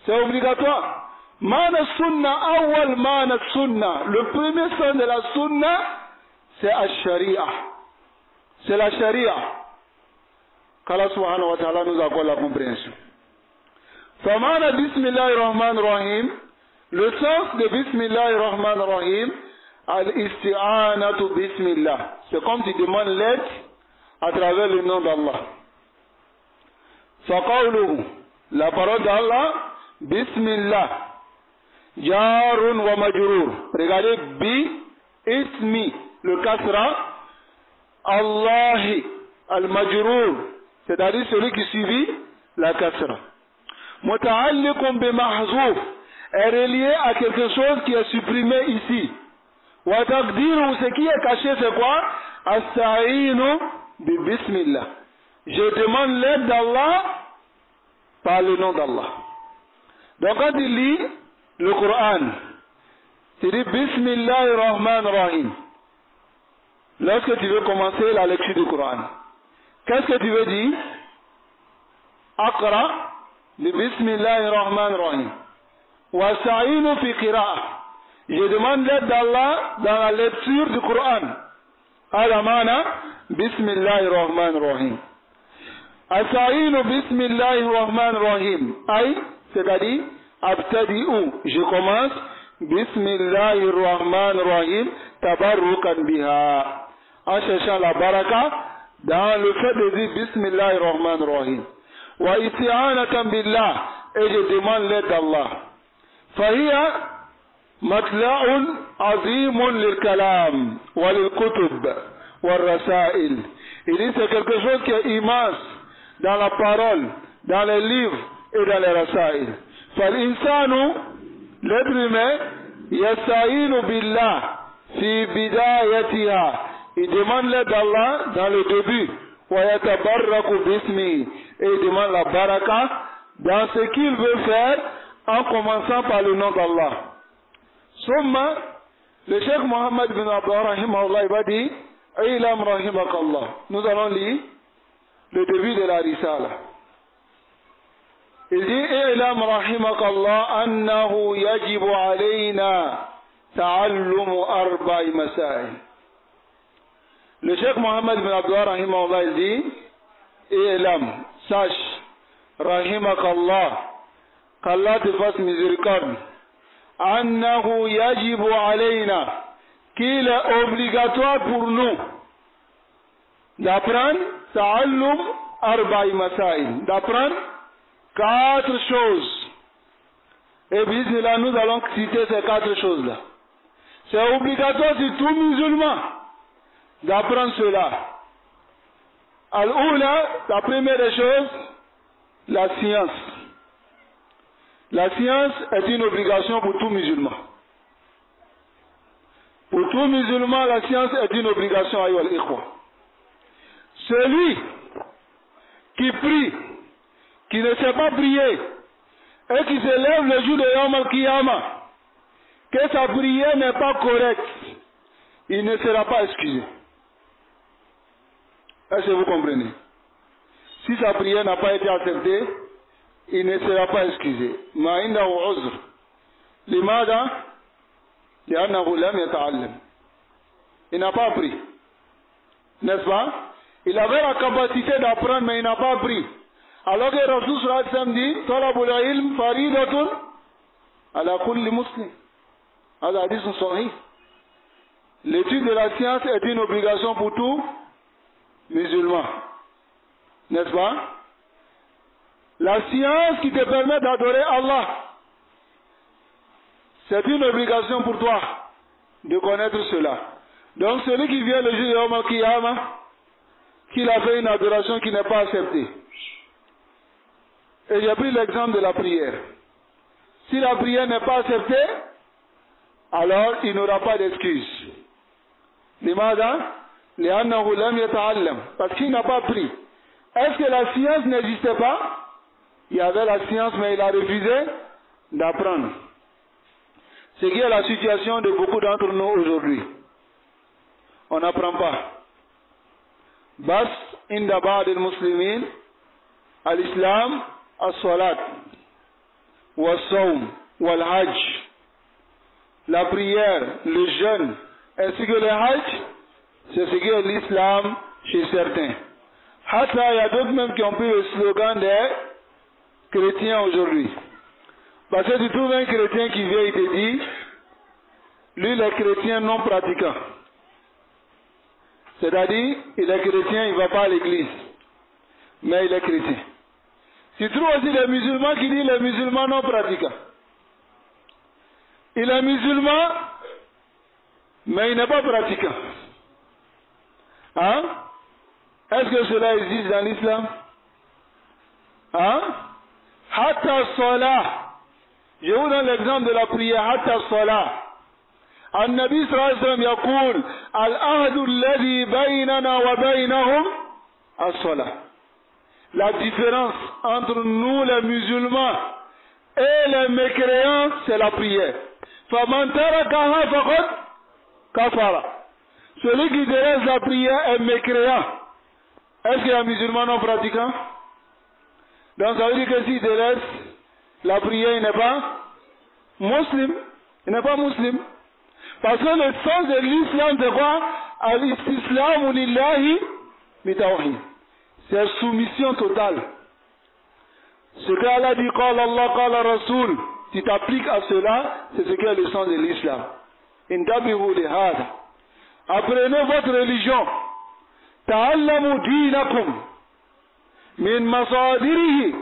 C'est obligatoire. Mana sunna, awal mana sunna. Le premier sens de la sunna, c'est la-sharia. C'est la sharia. Qu'Allah subhanahu wa ta'ala nous accorde la compréhension. Famana Bismillahirrahmanirrahim. Le sens de Bismillahirrahmanirrahim, al-isti'anatu bismillah. C'est comme tu demandes l'aide à travers le nom d'Allah. Faqawluhu, la parole d'Allah, Bismillah. Jarun wa majrur. Regardez, bi, ismi, le kasra, Allahi, al-majrur, c'est-à-dire celui qui suivit la kasra. Muta'alliqun bi mahzouf, est relié à quelque chose qui est supprimé ici. Wa taqdiru, ce qui est caché, c'est quoi? Asta'inu bi bismillah. Je demande l'aide d'Allah par le nom d'Allah. Donc quand tu lis le Coran, tu dis Bismillahirrahmanirrahim. Lorsque tu veux commencer la lecture du Coran, qu'est-ce que tu veux dire? Aqra bi Bismillahirrahmanirrahim. Wa sa'inu fi qira'a. Je demande l'aide d'Allah dans la lecture du Coran. Alamana Bismillahirrahmanirrahim. Asa'inu Bismillahirrahmanirrahim. Aïe, c'est-à-dire abtadi'u. Je commence Bismillahirrahmanirrahim. Tabarrukan biha. En cherchant la baraka dans le fait de dire Bismillahirrahmanirrahim. Wa isti'anatan billah. Et je demande l'aide d'Allah. فهي مطلع عظيم للكلام وللكتب والرسائل. Il dit c'est quelque chose qui est immense dans la parole, dans les livres et dans les rasail. فالإنسان, l'être humain, يستعين بالله في بدايتها. Il demande l'aide d'Allah dans le début. ويتبرك باسمه. Et il demande la baraka dans ce qu'il veut faire, en commençant par le nom d'Allah. Summa, le Cheikh Mohammed bin Abdullah rahimahullah va dire, Ilam rahimakallah. Nous allons lire le début de la risala. Il dit, Ilam rahimakallah annahu yajibu alayna ta'allumu arba'i masail. Le Cheikh Mohammed bin Abdullah rahimahullah il dit, Ilam, sache, rahimakallah, qu'Allah te fasse miséricorde. Annahu yajibu alayna, qu'il est obligatoire pour nous d'apprendre ta'allum arba'i masail, d'apprendre 4 choses. Et puis là, nous allons citer ces 4 choses-là. C'est obligatoire sur tout musulman d'apprendre cela. Al-Oula, la première des choses, la science. La science est une obligation pour tout musulman. Pour tout musulman, la science est une obligation. Celui qui prie, qui ne sait pas prier, et qui se lève le jour de Yom al-Qiyamah, que sa prière n'est pas correcte, il ne sera pas excusé. Est-ce que vous comprenez? Si sa prière n'a pas été acceptée, il ne sera pas excusé. Ma indahu uzr. Limada? Li'annahu lam yata'allam. Il n'a pas appris. N'est-ce pas? Il avait la capacité d'apprendre, mais il n'a pas appris. Alors que Rasul sallallahu alayhi wa sallam dit, Talabul ilm faridatun ala kulli muslim. Hada hadith sahih. L'étude de la science est une obligation pour tout musulman. N'est-ce pas? La science qui te permet d'adorer Allah, c'est une obligation pour toi de connaître cela. Donc celui qui vient le jour de Yom al-Qiyamah, qu'il a fait une adoration qui n'est pas acceptée. Et j'ai pris l'exemple de la prière. Si la prière n'est pas acceptée, alors il n'aura pas d'excuse. Limada? Li'annahu lam yata'allam. Parce qu'il n'a pas pris. Est-ce que la science n'existait pas? Il y avait la science, mais il a refusé d'apprendre. Ce qui est la situation de beaucoup d'entre nous aujourd'hui. On n'apprend pas. Bas inda ba'd al-muslimin al-islam as-salat was-sawm wal-hajj. La prière, le jeûne, ainsi que le hajj, c'est ce qui est l'islam chez certains. Hatta, il y a d'autres même qui ont pris le slogan de chrétien aujourd'hui. Parce que tu trouves un chrétien qui vient et te dit, lui, il est chrétien non pratiquant. C'est-à-dire, il est chrétien, il ne va pas à l'église. Mais il est chrétien. Tu trouves aussi des musulmans qui disent les musulmans non pratiquants. Il est musulman, mais il n'est pas pratiquant. Hein? Est-ce que cela existe dans l'islam? Hein? Hatta salah. Je vous donne l'exemple de la prière. Hatta salah. النبي صلى الله عليه وسلم يقول العهد الذي بيننا وبينهم الصلاة. La différence entre nous les musulmans et les mécréants, c'est la prière. فَمَنْ تَرَكَهَا فَقَدْ كَفَرَ. Celui qui délaisse la prière est mécréant. Est-ce qu'il y a un musulman non pratiquant? Donc ça veut dire que s'il délaisse la prière, il n'est pas musulman. Il n'est pas musulman. Parce que le sens de l'islam, c'est quoi? Al-istislamu lillahi bitawhid. C'est soumission totale. Ce qu'Allah dit, qala Allah, qala Rasoul, tu t'appliques à cela, c'est ce qui est le sens de l'islam. Intabihu lihada. Apprenez votre religion. Ta'allamu dinakum min masadirihi.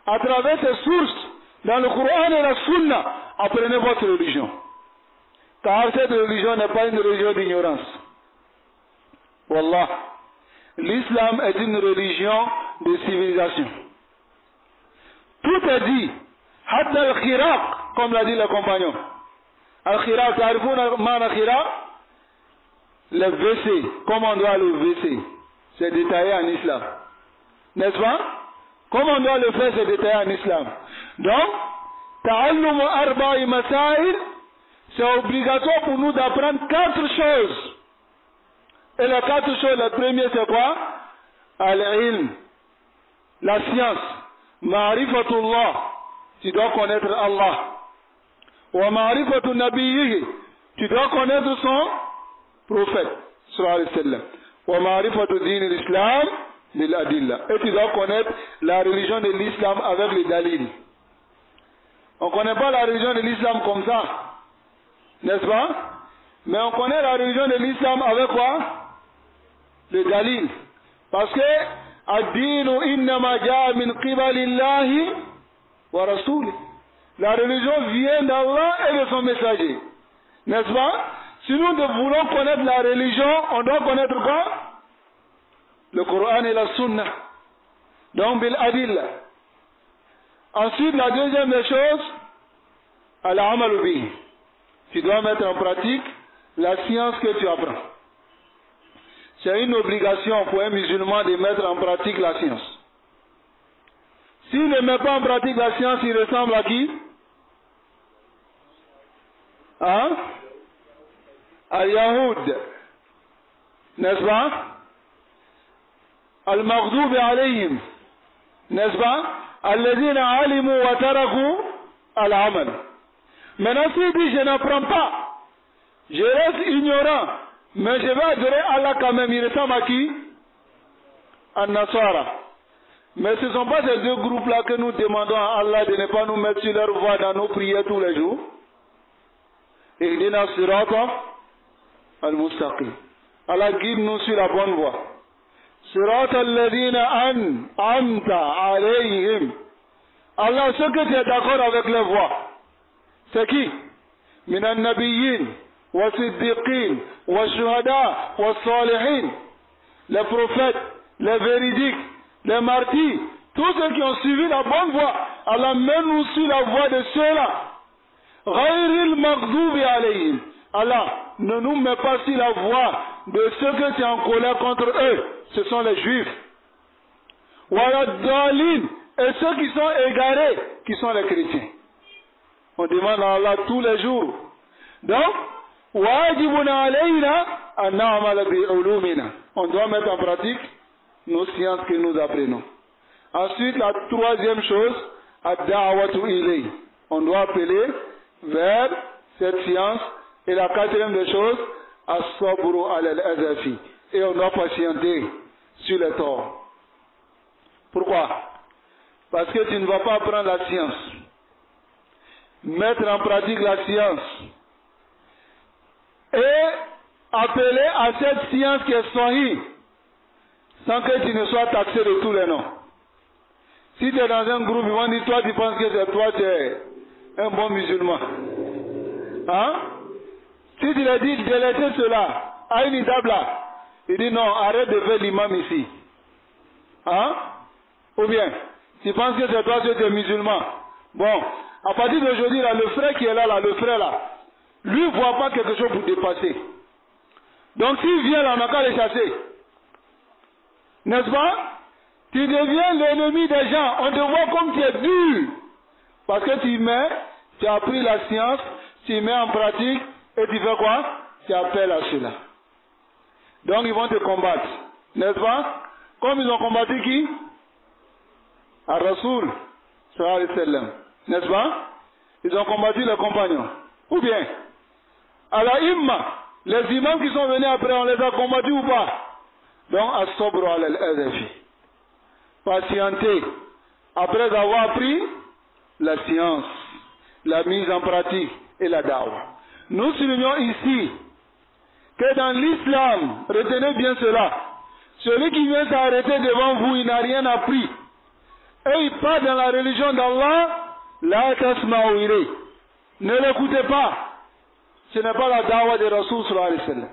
À travers ces sources, dans le Coran et la Sunna, apprenez votre religion. Car cette religion n'est pas une religion d'ignorance. Wallah. L'islam est une religion de civilisation. Tout est dit. Hatta al-khiraq, comme l'a dit le compagnon. Al-khiraq, ta'arifuna man al-khiraq? Le WC, comment on doit le WC, c'est détaillé en islam. N'est-ce pas? Comment on doit le faire, c'est détaillé en islam. Donc, ta'allumu arba'i masail, c'est obligatoire pour nous d'apprendre 4 choses. Et les 4 choses, la première c'est quoi? Al-ilm, la science. Ma'rifatullah, tu dois connaître Allah. Wa ma'rifatu nabiyyihi, tu dois connaître son prophète, sallallahu alayhi wa sallam. Wa ma'rifatu din l'islam bil adilla. Et tu dois connaître la religion de l'islam avec les dalil. On ne connaît pas la religion de l'islam comme ça. N'est-ce pas? Mais on connaît la religion de l'islam avec quoi? Le dalil. Parce que ad-dinu innama ja'a min qibalillahi wa rasuli. La religion vient d'Allah et de son messager. N'est-ce pas? Si nous voulons connaître la religion, on doit connaître quoi? Le Coran et la Sunna. Donc bil adilla. Ensuite, la deuxième des choses, al-amalu bihi. Tu dois mettre en pratique la science que tu apprends. C'est une obligation pour un musulman de mettre en pratique la science. S'il ne met pas en pratique la science, il ressemble à qui? Hein? Al-Yahoud. N'est-ce pas? Al-Maghdubi alayhim. N'est-ce pas? Alladhina alimu wa taraku al-amal. Maintenant, s'il dit, je n'apprends pas, je reste ignorant, mais je vais adorer Allah quand même, il ressemble à qui? An-Nasara. Mais ce ne sont pas ces deux groupes-là que nous demandons à Allah de ne pas nous mettre sur leur voie dans nos prières tous les jours. Ihdina sirata al-mustaqim. Allah guide-nous sur la bonne voie. Sirata alladhina an'amta alayhim. Allah, ce que tu es d'accord avec les voies. C'est qui? Min al-nabiyyin, wa siddiqin, wa shuhada, wa salihin. Les prophètes, les véridiques, les martyrs, tous ceux qui ont suivi la bonne voie. Allah mène-nous sur la voie de ceux-là. Ghayril maghdubi alayhim. Allah ne nous met pas sur la voie de ceux que tu es en colère contre eux. Ce sont les juifs. Wa dalin, et ceux qui sont égarés, qui sont les chrétiens. On demande à Allah tous les jours. Donc, wajibuna alayna an na'mala bi ulumina. On doit mettre en pratique nos sciences que nous apprenons. Ensuite, la troisième chose, ad-da'watu ilay. On doit appeler vers cette science. Et la quatrième des choses, as-sabru ala al-azafi. Et on doit patienter sur les torts. Pourquoi? Parce que tu ne vas pas apprendre la science. Mettre en pratique la science. Et appeler à cette science qui est sahih, sans que tu ne sois taxé de tous les noms. Si tu es dans un groupe, ils vont dire, toi tu penses que c'est toi, tu es un bon musulman. Hein? Si tu leur dis, délaissez cela, à une étape là, il dit non, arrête de faire l'imam ici. Hein? Ou bien, tu penses que c'est toi, tu es musulman. Bon, à partir d'aujourd'hui, là, le frère qui est là, le frère là, lui ne voit pas quelque chose pour dépasser. Donc s'il vient là, on n'a qu'à le chasser. N'est-ce pas? Tu deviens l'ennemi des gens. On te voit comme tu es dur. Parce que tu as appris la science, tu mets en pratique, et tu fais quoi? Tu appelles à cela. Donc ils vont te combattre. N'est-ce pas? Comme ils ont combattu qui? Ar-Rasoul, sallallahu alayhi wa sallam. N'est-ce pas? Ils ont combattu les compagnons. Ou bien, à la imma, les imams qui sont venus après, on les a combattus ou pas? Donc, as-sabru ala al-adafi. Patienter. Après avoir appris la science, la mise en pratique et la da'wah. Nous soulignons ici que dans l'islam, retenez bien cela, celui qui vient s'arrêter devant vous, il n'a rien appris. Et il part dans la religion d'Allah, la tasma'u ilay. Ne l'écoutez pas. Ce n'est pas la da'wah de Rasoul sallallahu alayhi wa sallam.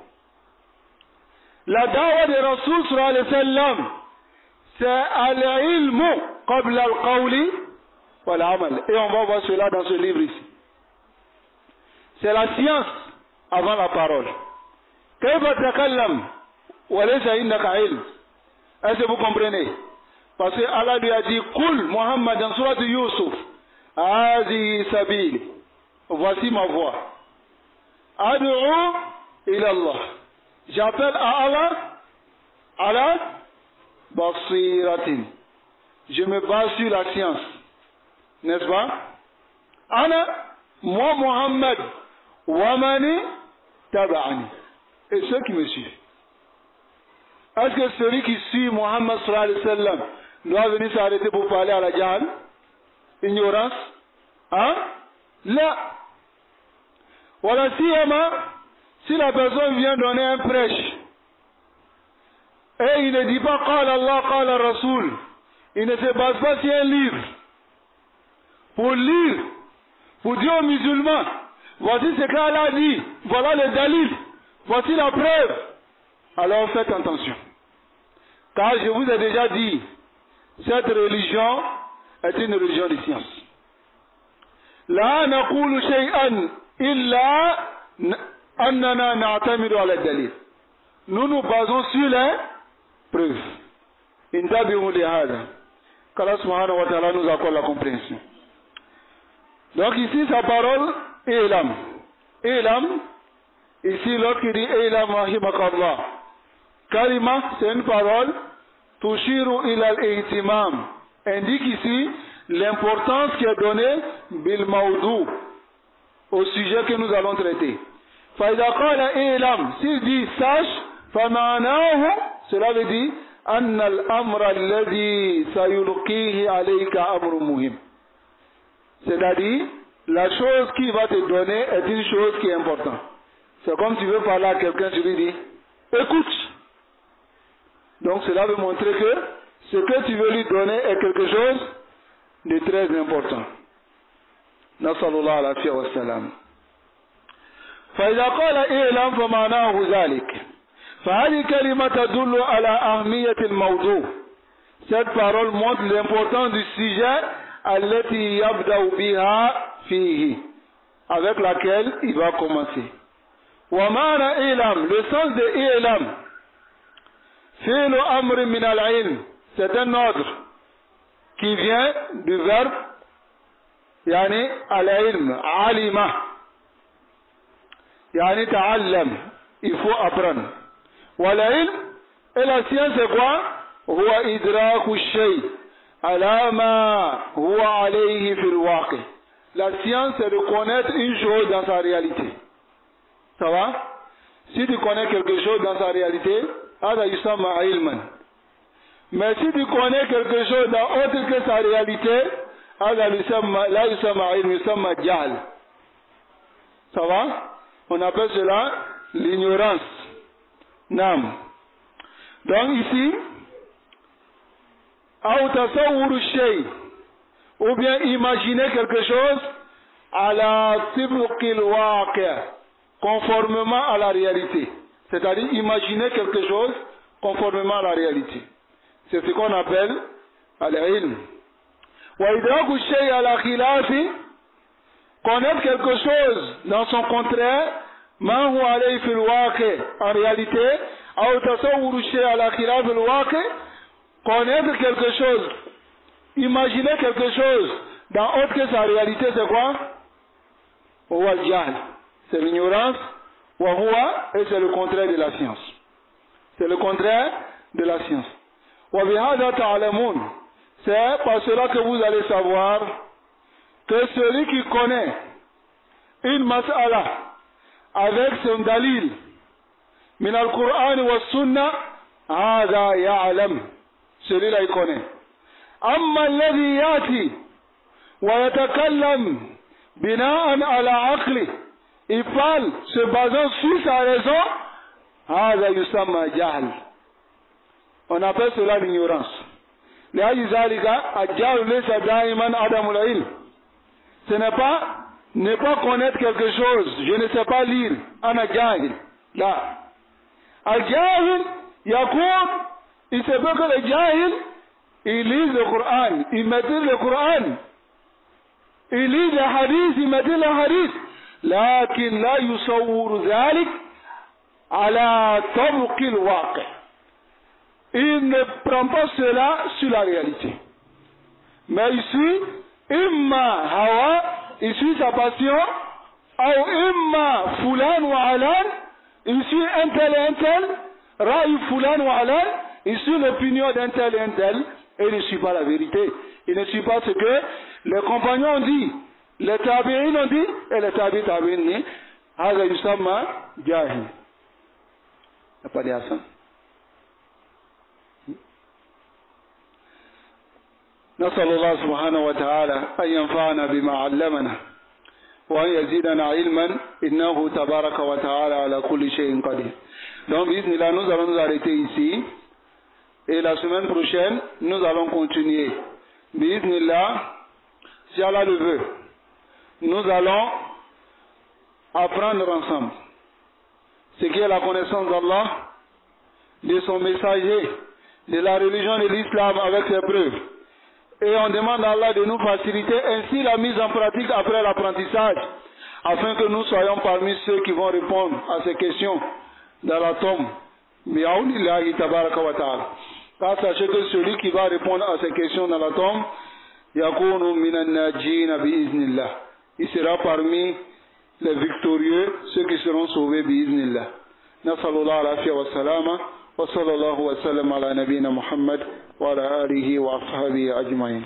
La da'wah de Rasoul sallallahu alayhi wa sallam, c'est al-ilmu qabla al-qawli wal-amal. Et on va voir cela dans ce livre ici. C'est la science avant la parole. Kayfa takallam wa laysa indaka ilm. Est-ce que vous comprenez? Parce que Allah lui a dit, Qul Muhammad dans Surat Yusuf, Hazihi sabili. Voici ma voix. Ad'u ila Allah. J'appelle à Allah, ala basiratin. Je me base sur la science. N'est-ce pas? Ana, moi Muhammad, wamani taba'ani. Et ceux qui me suivent. Est-ce que celui qui suit Muhammad sallallahu alayhi wa sallam doit venir s'arrêter pour parler à la jahl? Ignorance? Hein? Là. Voilà, si la personne vient donner un prêche, et il ne dit pas Qala Allah, Qala Rasoul, il ne se base pas sur un livre. Pour lire, pour dire aux musulmans, voici ce qu'Allah dit, voilà le dalil, voici la preuve. Alors faites attention. Car je vous ai déjà dit, cette religion est une religion de science. La naqulu shay'an illa annana na'tamidu ala dalil. Nous nous basons sur les preuves. Intabihu li hada. Qu'Allah subhanahu wa ta'ala nous accorde la compréhension. Donc ici sa parole ilam. Ilam, ici l'autre qui dit ilam rahimakallah. Kalima, c'est une parole, tushiru ila al-ihtimam, indique ici l'importance qui est donnée bil mawdu, au sujet que nous allons traiter. Faïda qala ilam, s'il dit sache, famanahu, cela veut dire anna al-amra alladhi sayulqihi alayka amrun muhim. C'est-à-dire, la chose qui va te donner est une chose qui est importante. C'est comme tu veux parler à quelqu'un, tu lui dis, écoute. Donc cela veut montrer que ce que tu veux lui donner est quelque chose de très important. Nasallallahu alayhi wa sallam. فإذا قال إعلام فمعناه ذلك. فهذه كلمة تدل على أهمية الموضوع. Cette parole montre l'importance du sujet التي يبدأ بها فيه, avec laquelle il va commencer. ومعنى إعلام, le sens de إعلام, فعل أمر من العلم, c'est un ordre qui vient du verbe يعني العلم, علم يعني تعلم, il faut apprendre. والعلم, et la science c'est quoi? هو إدراك الشيء على ما هو عليه في الواقع. La science c'est de connaître une chose dans sa réalité. Ça va? Si tu connais quelque chose dans sa réalité, هذا يسمى علما. Mais si tu connais quelque chose d'autre que sa réalité, là, il sommes jahl. Ça va? On appelle cela l'ignorance. Nam. Donc ici, ou bien imaginer quelque chose à la tibqil waqi', conformément à la réalité. C'est-à-dire imaginer quelque chose conformément à la réalité. C'est ce qu'on appelle al-ilm. Wa idraku shay ala khilafi, connaître quelque chose dans son contraire, ma huwa alayhi fil waqi', en réalité, aw tasawwuru shay ala khilafi al-waqi', connaître quelque chose, imaginer quelque chose dans autre que sa réalité, c'est quoi? Huwa al-jahl, c'est l'ignorance. Wa huwa, et c'est le contraire de la science. C'est le contraire de la science. Wa bihadha ta'lamun, c'est par cela que vous allez savoir que celui qui connaît une mas'ala avec son dalil min al-Qur'an wa sunnah, hadha ya'lam, celui-là il connaît. Amma alladhi yati wa yatakallam bina'an ala aqli, il parle se basant sur sa raison, hadha yusamma jahl, on appelle cela l'ignorance. Ce n'est pas ne pas connaître quelque chose, je ne sais pas lire, ana jahil. Là, al-jahil yakoum, il se peut que le jahil il lise le Coran, il maîtrise le Coran, il lit le hadith, il maîtrise le hadith, lakin la yusawwir dhalik ala tabqi al-waqi'. Il ne prend pas cela sur la réalité. Mais il suit imma hawa, il suit sa passion, ou imma fulan wa alan, il suit un tel et un tel, ra'i fulan wa alan, il suit l'opinion d'un tel et un tel, et il ne suit pas la vérité. Il ne suit pas ce que les compagnons ont dit, les tabi'in ont dit, et les tabi'in ont dit, haza yusamma jahil. Il n'y a pas dit ça. نسأل الله سبحانه وتعالى أن ينفعنا بما علمنا وأن يزيدنا علما إنه تبارك وتعالى على كل شيء قدير. Donc, bismillah, nous allons nous arrêter ici et la semaine prochaine, nous allons continuer. Bismillah, si Allah le veut, nous allons apprendre ensemble ce qui est la connaissance d'Allah, de son messager, de la religion de l'islam avec ses preuves. Et on demande à Allah de nous faciliter ainsi la mise en pratique après l'apprentissage, afin que nous soyons parmi ceux qui vont répondre à ces questions dans la tombe. Car sachez que celui qui va répondre à ces questions dans la tombe, il sera parmi les victorieux, ceux qui seront sauvés bi'iznillah. Nasallallahu alaihi wa sallam. وصلى الله وسلم على نبينا محمد وعلى آله وأصحابه أجمعين.